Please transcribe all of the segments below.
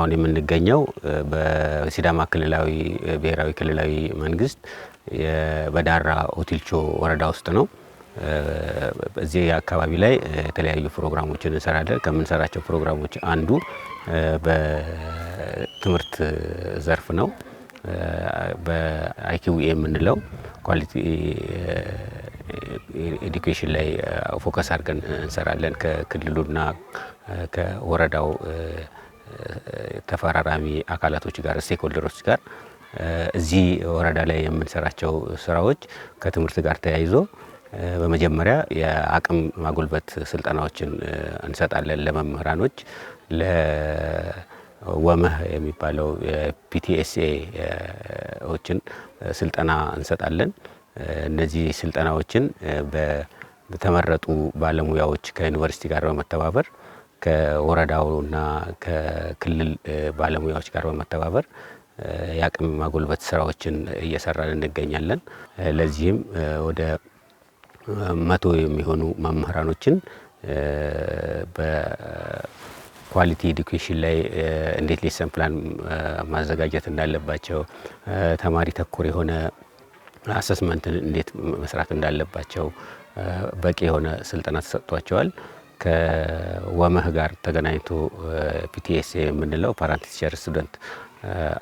አሁን የምንገኘው በሲዳማ ክልላዊ ብሔራዊ ክልላዊ መንግስት በዳራ ኦቲልቾ ወረዳ ውስጥ ነው። በዚህ አካባቢ ላይ የተለያዩ ፕሮግራሞችን እንሰራለን። ከምንሰራቸው ፕሮግራሞች አንዱ በትምህርት ዘርፍ ነው። በአይኪው የምንለው ኳሊቲ ኤዱኬሽን ላይ ፎከስ አድርገን እንሰራለን። ከክልሉና ከወረዳው ተፈራራሚ አካላቶች ጋር ስቴክሆልደሮች ጋር እዚህ ወረዳ ላይ የምንሰራቸው ስራዎች ከትምህርት ጋር ተያይዞ በመጀመሪያ የአቅም ማጎልበት ስልጠናዎችን እንሰጣለን ለመምህራኖች። ለወመህ የሚባለው የፒቲኤስኤዎችን ስልጠና እንሰጣለን። እነዚህ ስልጠናዎችን በተመረጡ ባለሙያዎች ከዩኒቨርሲቲ ጋር በመተባበር ከወረዳውና ከክልል ባለሙያዎች ጋር በመተባበር የአቅም ማጎልበት ስራዎችን እየሰራን እንገኛለን። ለዚህም ወደ 100 የሚሆኑ መምህራኖችን በኳሊቲ ኤዱኬሽን ላይ እንዴት ሌሰን ፕላን ማዘጋጀት እንዳለባቸው፣ ተማሪ ተኮር የሆነ አሰስመንትን እንዴት መስራት እንዳለባቸው በቂ የሆነ ስልጠና ተሰጥቷቸዋል። ከወመህ ጋር ተገናኝቶ ፒቲኤስኤ የምንለው ፓራንት ቲቸር ስቱደንት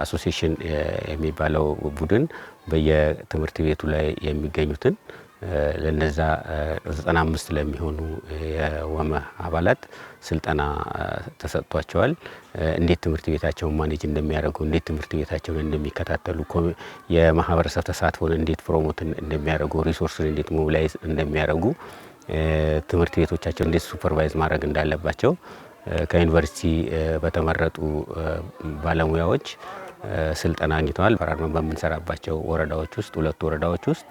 አሶሲዬሽን የሚባለው ቡድን በየትምህርት ቤቱ ላይ የሚገኙትን ለነዛ 95 ለሚሆኑ የወመህ አባላት ስልጠና ተሰጥቷቸዋል። እንዴት ትምህርት ቤታቸውን ማኔጅ እንደሚያደርጉ፣ እንዴት ትምህርት ቤታቸውን እንደሚከታተሉ፣ የማህበረሰብ ተሳትፎን እንዴት ፕሮሞት እንደሚያደርጉ፣ ሪሶርስን እንዴት ሞቢላይዝ እንደሚያደርጉ፣ ትምህርት ቤቶቻቸውን እንዴት ሱፐርቫይዝ ማድረግ እንዳለባቸው ከዩኒቨርሲቲ በተመረጡ ባለሙያዎች ስልጠና አግኝተዋል። ፈራርመን በምንሰራባቸው ወረዳዎች ውስጥ 2 ወረዳዎች ውስጥ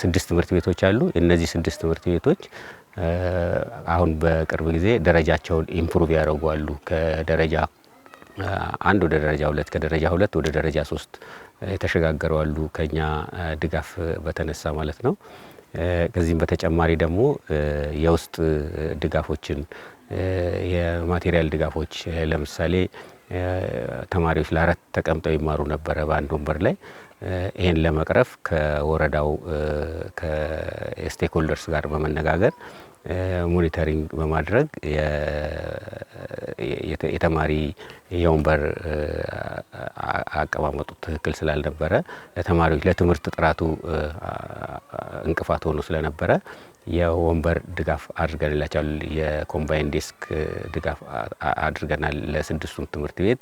6 ትምህርት ቤቶች አሉ። እነዚህ 6 ትምህርት ቤቶች አሁን በቅርብ ጊዜ ደረጃቸውን ኢምፕሩቭ ያደርጓሉ። ከደረጃ 1 ወደ ደረጃ 2፣ ከደረጃ 2 ወደ ደረጃ 3 የተሸጋገሩ አሉ፣ ከኛ ድጋፍ በተነሳ ማለት ነው። ከዚህም በተጨማሪ ደግሞ የውስጥ ድጋፎችን የማቴሪያል ድጋፎች ለምሳሌ ተማሪዎች ለ4 ተቀምጠው ይማሩ ነበረ በአንድ ወንበር ላይ። ይህን ለመቅረፍ ከወረዳው ከስቴክሆልደርስ ጋር በመነጋገር ሞኒተሪንግ በማድረግ የተማሪ የወንበር አቀማመጡ ትክክል ስላልነበረ ለተማሪዎች ለትምህርት ጥራቱ እንቅፋት ሆኖ ስለነበረ የወንበር ድጋፍ አድርገንላቸዋል። የኮምባይን ዴስክ ድጋፍ አድርገናል ለ6ቱም ትምህርት ቤት።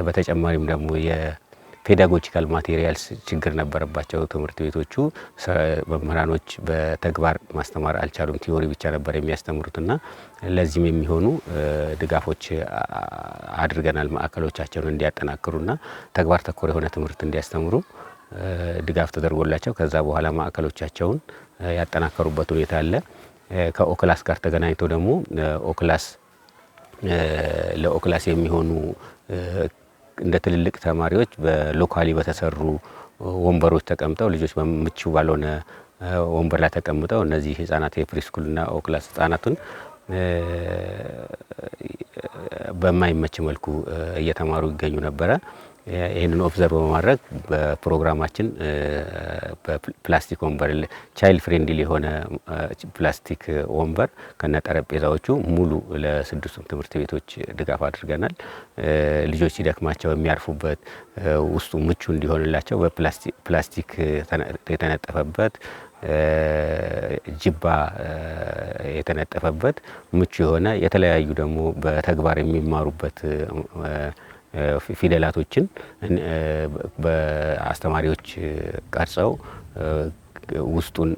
በተጨማሪም ደግሞ የፔዳጎጂካል ማቴሪያልስ ችግር ነበረባቸው ትምህርት ቤቶቹ። መምህራኖች በተግባር ማስተማር አልቻሉም፣ ቲዮሪ ብቻ ነበር የሚያስተምሩትና ለዚህም የሚሆኑ ድጋፎች አድርገናል። ማዕከሎቻቸውን እንዲያጠናክሩና ተግባር ተኮር የሆነ ትምህርት እንዲያስተምሩ ድጋፍ ተደርጎላቸው ከዛ በኋላ ማዕከሎቻቸውን ያጠናከሩበት ሁኔታ አለ። ከኦክላስ ጋር ተገናኝቶ ደግሞ ለኦክላስ የሚሆኑ እንደ ትልልቅ ተማሪዎች በሎካሊ በተሰሩ ወንበሮች ተቀምጠው ልጆች ምቹ ባልሆነ ወንበር ላይ ተቀምጠው እነዚህ ህፃናት የፕሪስኩልና ኦክላስ ህፃናቱን በማይመች መልኩ እየተማሩ ይገኙ ነበረ። ይህንን ኦብዘርቭ በማድረግ በፕሮግራማችን በፕላስቲክ ወንበር ቻይልድ ፍሬንድሊ የሆነ ፕላስቲክ ወንበር ከነ ጠረጴዛዎቹ ሙሉ ለ6ቱም ትምህርት ቤቶች ድጋፍ አድርገናል። ልጆች ሲደክማቸው የሚያርፉበት ውስጡ ምቹ እንዲሆንላቸው በፕላስቲክ የተነጠፈበት ጅባ የተነጠፈበት ምቹ የሆነ የተለያዩ ደግሞ በተግባር የሚማሩበት ፊደላቶችን በአስተማሪዎች ቀርጸው ውስጡን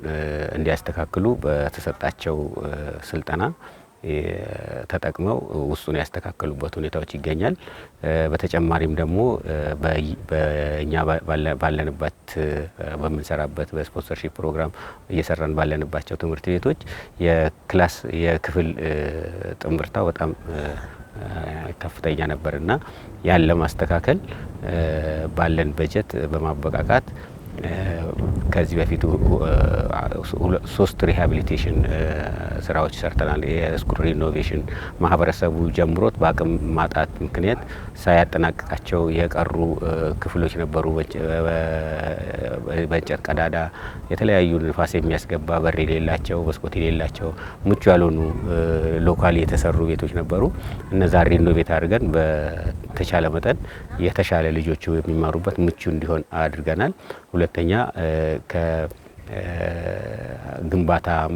እንዲያስተካክሉ በተሰጣቸው ስልጠና ተጠቅመው ውስጡን ያስተካከሉበት ሁኔታዎች ይገኛል። በተጨማሪም ደግሞ በእኛ ባለንበት በምንሰራበት በስፖንሰርሺፕ ፕሮግራም እየሰራን ባለንባቸው ትምህርት ቤቶች የክፍል ጥምርታው በጣም ከፍተኛ ነበርና ያን ለማስተካከል ባለን በጀት በማበቃቃት ከዚህ በፊት 3 ሪሃቢሊቴሽን ስራዎች ሰርተናል። የስኩል ሪኖቬሽን ማህበረሰቡ ጀምሮት በአቅም ማጣት ምክንያት ሳያጠናቅቃቸው የቀሩ ክፍሎች ነበሩ። በእንጨት ቀዳዳ የተለያዩ ንፋስ የሚያስገባ በር የሌላቸው፣ መስኮት የሌላቸው ምቹ ያልሆኑ ሎካሊ የተሰሩ ቤቶች ነበሩ። እነዛ ሪኖቬት አድርገን በተቻለ መጠን የተሻለ ልጆቹ የሚማሩበት ምቹ እንዲሆን አድርገናል። ሁለተኛ ግንባታን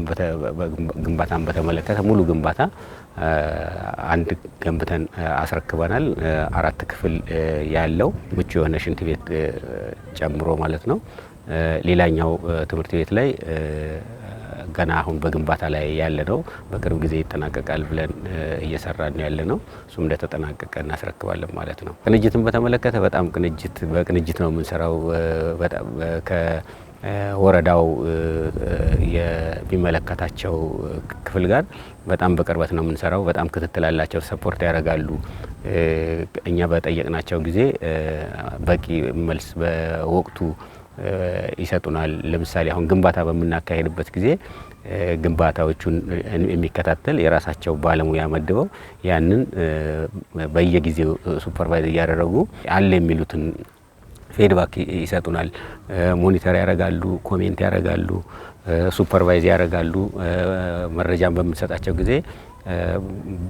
በተመለከተ ሙሉ ግንባታ አንድ ገንብተን አስረክበናል። 4 ክፍል ያለው ምቹ የሆነ ሽንት ቤት ጨምሮ ማለት ነው። ሌላኛው ትምህርት ቤት ላይ ገና አሁን በግንባታ ላይ ያለ ነው። በቅርብ ጊዜ ይጠናቀቃል ብለን እየሰራን ያለ ነው። እሱም እንደተጠናቀቀ እናስረክባለን ማለት ነው። ቅንጅትን በተመለከተ በጣም በቅንጅት ነው የምንሰራው። በጣም ከወረዳው የሚመለከታቸው ክፍል ጋር በጣም በቅርበት ነው የምንሰራው። በጣም ክትትል አላቸው፣ ሰፖርት ያደርጋሉ። እኛ በጠየቅናቸው ጊዜ በቂ መልስ በወቅቱ ይሰጡናል። ለምሳሌ አሁን ግንባታ በምናካሄድበት ጊዜ ግንባታዎቹን የሚከታተል የራሳቸው ባለሙያ መድበው ያንን በየጊዜው ሱፐርቫይዝ እያደረጉ አለ የሚሉትን ፊድባክ ይሰጡናል። ሞኒተር ያደርጋሉ፣ ኮሜንት ያደርጋሉ፣ ሱፐርቫይዝ ያደርጋሉ። መረጃን በምንሰጣቸው ጊዜ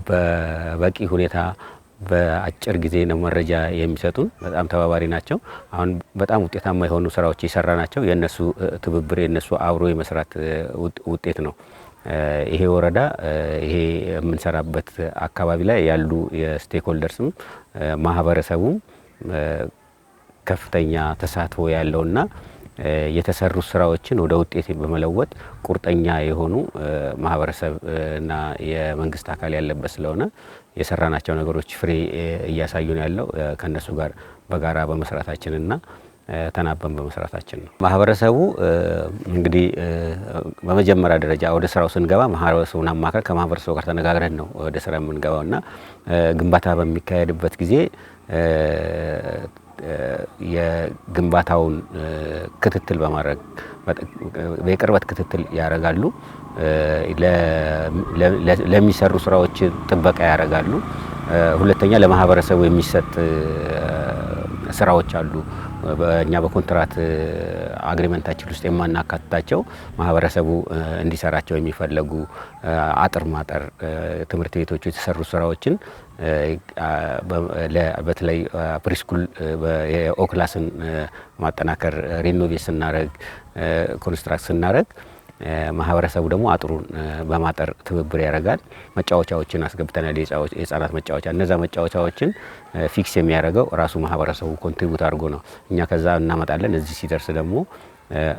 በበቂ ሁኔታ በአጭር ጊዜ ነው መረጃ የሚሰጡን። በጣም ተባባሪ ናቸው። አሁን በጣም ውጤታማ የሆኑ ስራዎች እየሰራ ናቸው። የነሱ ትብብር የነሱ አብሮ የመስራት ውጤት ነው። ይሄ ወረዳ ይሄ የምንሰራበት አካባቢ ላይ ያሉ የስቴክሆልደርስም ማህበረሰቡም ከፍተኛ ተሳትፎ ያለውና የተሰሩ ስራዎችን ወደ ውጤት በመለወጥ ቁርጠኛ የሆኑ ማህበረሰብና የመንግስት አካል ያለበት ስለሆነ የሰራናቸው ነገሮች ፍሬ እያሳዩ ነው ያለው ከነሱ ጋር በጋራ በመስራታችንና ተናበን በመስራታችን ነው። ማህበረሰቡ እንግዲህ በመጀመሪያ ደረጃ ወደ ስራው ስንገባ ማህበረሰቡን አማክረን ከማህበረሰቡ ጋር ተነጋግረን ነው ወደ ስራ የምንገባውና ግንባታ በሚካሄድበት ጊዜ የግንባታውን ክትትል በማድረግ በቅርበት ክትትል ያደርጋሉ። ለሚሰሩ ስራዎች ጥበቃ ያደርጋሉ። ሁለተኛ ለማህበረሰቡ የሚሰጥ ስራዎች አሉ። በእኛ በኮንትራት አግሪመንታችን ውስጥ የማናካትታቸው ማህበረሰቡ እንዲሰራቸው የሚፈለጉ አጥር ማጠር፣ ትምህርት ቤቶቹ የተሰሩ ስራዎችን በተለይ ፕሪስኩል የኦክላስን ማጠናከር ሪኖቬት ስናደርግ ኮንስትራክት ስናደርግ ማህበረሰቡ ደግሞ አጥሩን በማጠር ትብብር ያደርጋል። መጫወቻዎችን አስገብተናል፣ የህፃናት መጫወቻ። እነዛ መጫወቻዎችን ፊክስ የሚያደርገው ራሱ ማህበረሰቡ ኮንትሪቡት አድርጎ ነው። እኛ ከዛ እናመጣለን። እዚህ ሲደርስ ደግሞ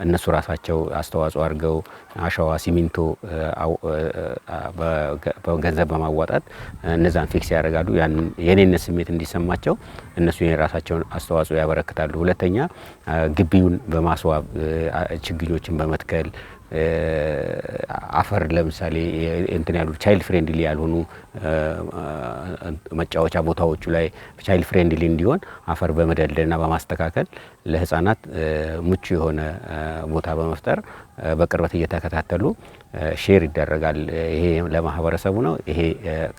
እነሱ ራሳቸው አስተዋጽኦ አድርገው አሸዋ፣ ሲሚንቶ በገንዘብ በማዋጣት እነዛን ፊክስ ያደርጋሉ። ያንን የኔነት ስሜት እንዲሰማቸው እነሱ የራሳቸውን አስተዋጽኦ ያበረክታሉ። ሁለተኛ ግቢውን በማስዋብ ችግኞችን በመትከል አፈር ለምሳሌ እንትን ያሉ ቻይልድ ፍሬንድሊ ያልሆኑ መጫወቻ ቦታዎቹ ላይ ቻይልድ ፍሬንድሊ እንዲሆን አፈር በመደልደልና በማስተካከል ለህፃናት ምቹ የሆነ ቦታ በመፍጠር በቅርበት እየተከታተሉ ሼር ይደረጋል። ይሄ ለማህበረሰቡ ነው። ይሄ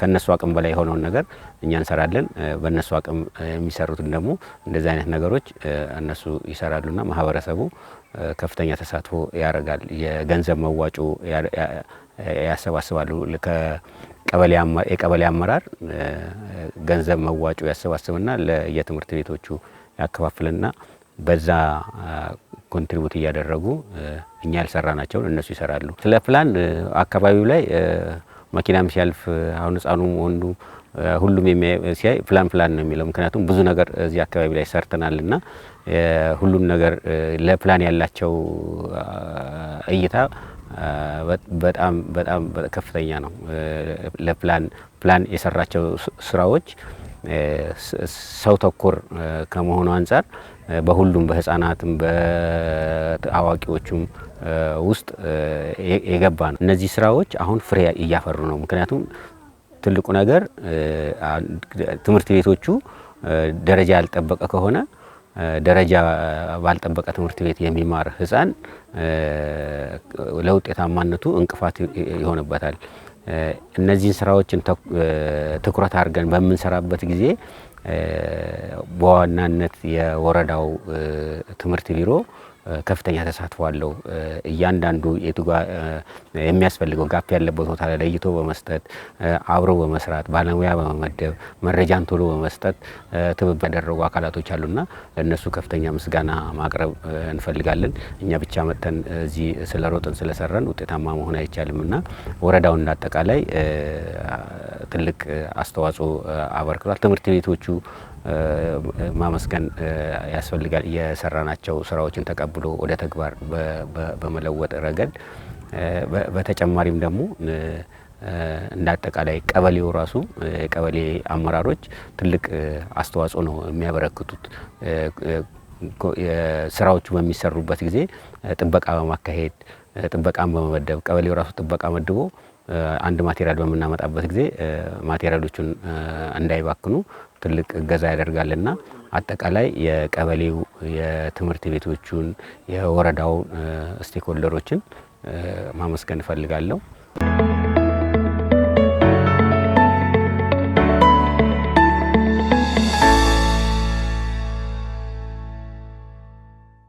ከነሱ አቅም በላይ የሆነውን ነገር እኛ እንሰራለን። በእነሱ አቅም የሚሰሩትን ደግሞ እንደዚህ አይነት ነገሮች እነሱ ይሰራሉና ማህበረሰቡ ከፍተኛ ተሳትፎ ያደርጋል። የገንዘብ መዋጮ ያሰባስባሉ። የቀበሌ አመራር ገንዘብ መዋጮ ያሰባስብና ለየትምህርት ቤቶቹ ያከፋፍልና በዛ ኮንትሪቡት እያደረጉ እኛ ያልሰራናቸውን እነሱ ይሰራሉ። ስለ ፕላን አካባቢው ላይ መኪናም ሲያልፍ አሁን ህፃኑ ወንዱ ሁሉም ሲያይ ፕላን ነው የሚለው። ምክንያቱም ብዙ ነገር እዚህ አካባቢ ላይ ሰርተናልና ሁሉም ነገር ለፕላን ያላቸው እይታ በጣም ከፍተኛ ነው። ፕላን የሰራቸው ስራዎች ሰው ተኮር ከመሆኑ አንጻር በሁሉም በህፃናትም በአዋቂዎቹም ውስጥ የገባ ነው። እነዚህ ስራዎች አሁን ፍሬ እያፈሩ ነው። ምክንያቱም ትልቁ ነገር ትምህርት ቤቶቹ ደረጃ ያልጠበቀ ከሆነ ደረጃ ባልጠበቀ ትምህርት ቤት የሚማር ህፃን ለውጤታማነቱ እንቅፋት ይሆንበታል። እነዚህን ስራዎችን ትኩረት አድርገን በምንሰራበት ጊዜ በዋናነት የወረዳው ትምህርት ቢሮ ከፍተኛ ተሳትፎ አለው። እያንዳንዱ የሚያስፈልገው ጋፕ ያለበት ቦታ ላይ ለይቶ በመስጠት አብሮ በመስራት ባለሙያ በመመደብ መረጃን ቶሎ በመስጠት ትብብር ያደረጉ አካላቶች አሉና ለእነሱ ከፍተኛ ምስጋና ማቅረብ እንፈልጋለን። እኛ ብቻ መጥተን እዚህ ስለሮጥን ስለሰራን ውጤታማ መሆን አይቻልምና ወረዳውን እንዳጠቃላይ ትልቅ አስተዋጽኦ አበርክቷል። ትምህርት ቤቶቹ ማመስገን ያስፈልጋል። የሰራናቸው ስራዎችን ተቀብሎ ወደ ተግባር በመለወጥ ረገድ በተጨማሪም ደግሞ እንዳጠቃላይ ቀበሌው ራሱ የቀበሌ አመራሮች ትልቅ አስተዋጽኦ ነው የሚያበረክቱት። ስራዎቹ በሚሰሩበት ጊዜ ጥበቃ በማካሄድ ጥበቃን በመመደብ ቀበሌው ራሱ ጥበቃ መድቦ አንድ ማቴሪያል በምናመጣበት ጊዜ ማቴሪያሎቹን እንዳይባክኑ ትልቅ እገዛ ያደርጋልና አጠቃላይ የቀበሌው የትምህርት ቤቶቹን የወረዳው ስቴክሆልደሮችን ማመስገን እፈልጋለሁ።